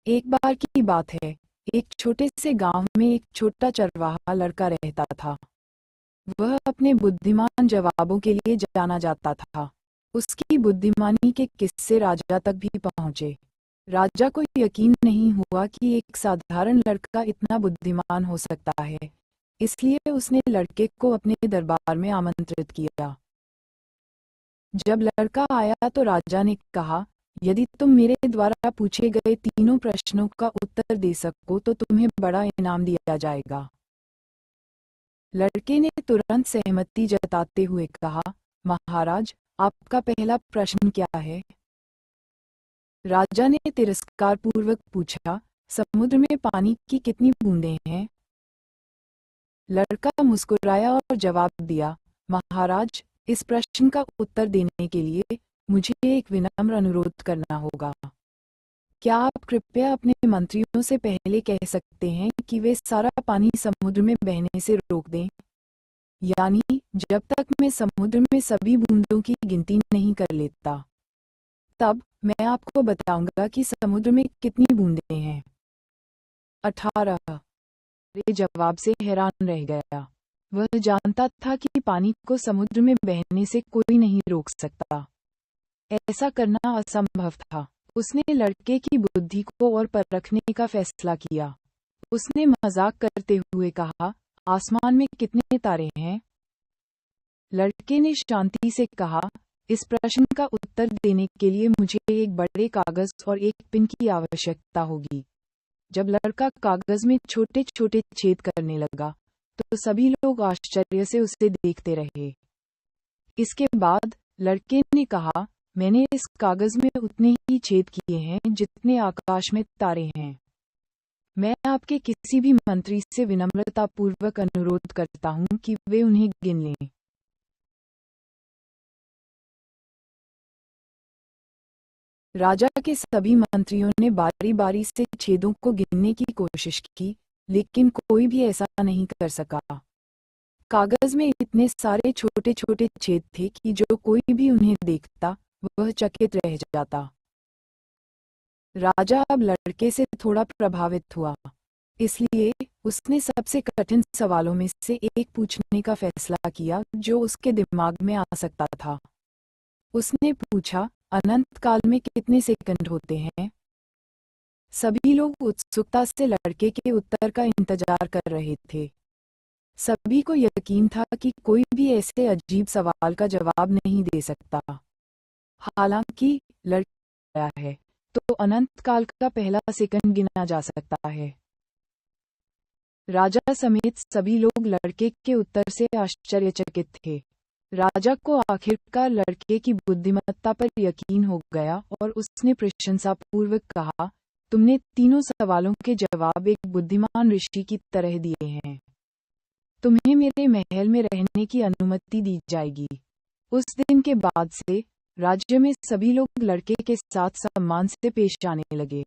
एक बार की बात है, एक छोटे से गांव में एक छोटा चरवाहा लड़का रहता था। वह अपने बुद्धिमान जवाबों के लिए जाना जाता था। उसकी बुद्धिमानी के किस्से राजा तक भी पहुंचे। राजा को यकीन नहीं हुआ कि एक साधारण लड़का इतना बुद्धिमान हो सकता है, इसलिए उसने लड़के को अपने दरबार में आमंत्रित किया। जब लड़का आया तो राजा ने कहा, यदि तुम मेरे द्वारा पूछे गए तीनों प्रश्नों का उत्तर दे सको तो तुम्हें बड़ा इनाम दिया जाएगा। लड़के ने तुरंत सहमति जताते हुए कहा, महाराज, आपका पहला प्रश्न क्या है? राजा ने तिरस्कारपूर्वक पूछा, समुद्र में पानी की कितनी बूंदें हैं? लड़का मुस्कुराया और जवाब दिया, महाराज, इस प्रश्न का उत्तर देने के लिए मुझे एक विनम्र अनुरोध करना होगा। क्या आप कृपया अपने मंत्रियों से पहले कह सकते हैं कि वे सारा पानी समुद्र में बहने से रोक दें? यानी जब तक मैं समुद्र में सभी बूंदों की गिनती नहीं कर लेता, तब मैं आपको बताऊंगा कि समुद्र में कितनी बूंदें हैं। 18। वे जवाब से हैरान रह गया। वह जानता था कि पानी को समुद्र में बहने से कोई नहीं रोक सकता। ऐसा करना असंभव था। उसने लड़के की बुद्धि को और परखने का फैसला किया। उसने मजाक करते हुए कहा, आसमान में कितने तारे हैं? लड़के ने शांति से कहा, इस प्रश्न का उत्तर देने के लिए मुझे एक बड़े कागज और एक पिन की आवश्यकता होगी। जब लड़का कागज में छोटे छोटे छेद करने लगा तो सभी लोग आश्चर्य से उसे देखते रहे। इसके बाद लड़के ने कहा, मैंने इस कागज में उतने ही छेद किए हैं जितने आकाश में तारे हैं। मैं आपके किसी भी मंत्री से विनम्रतापूर्वक अनुरोध करता हूं कि वे उन्हें गिन लें। राजा के सभी मंत्रियों ने बारी बारी से छेदों को गिनने की कोशिश की, लेकिन कोई भी ऐसा नहीं कर सका। कागज में इतने सारे छोटे छोटे छेद थे कि जो कोई भी उन्हें देखता वह चकित रह जाता। राजा अब लड़के से थोड़ा प्रभावित हुआ, इसलिए उसने सबसे कठिन सवालों में से एक पूछने का फैसला किया जो उसके दिमाग में आ सकता था। उसने पूछा, अनंत काल में कितने सेकंड होते हैं? सभी लोग उत्सुकता से लड़के के उत्तर का इंतजार कर रहे थे। सभी को यकीन था कि कोई भी ऐसे अजीब सवाल का जवाब नहीं दे सकता। हालांकि लड़का आया है तो अनंत काल का पहला सेकंड गिना जा सकता है। राजा समेत सभी लोग लड़के के उत्तर से आश्चर्यचकित थे। राजा को आखिरकार लड़के की बुद्धिमत्ता पर यकीन हो गया और उसने प्रशंसापूर्वक कहा, तुमने तीनों सवालों के जवाब एक बुद्धिमान ऋषि की तरह दिए हैं। तुम्हें मेरे महल में रहने की अनुमति दी जाएगी। उस दिन के बाद से राज्य में सभी लोग लड़के के साथ सम्मान से पेश आने लगे।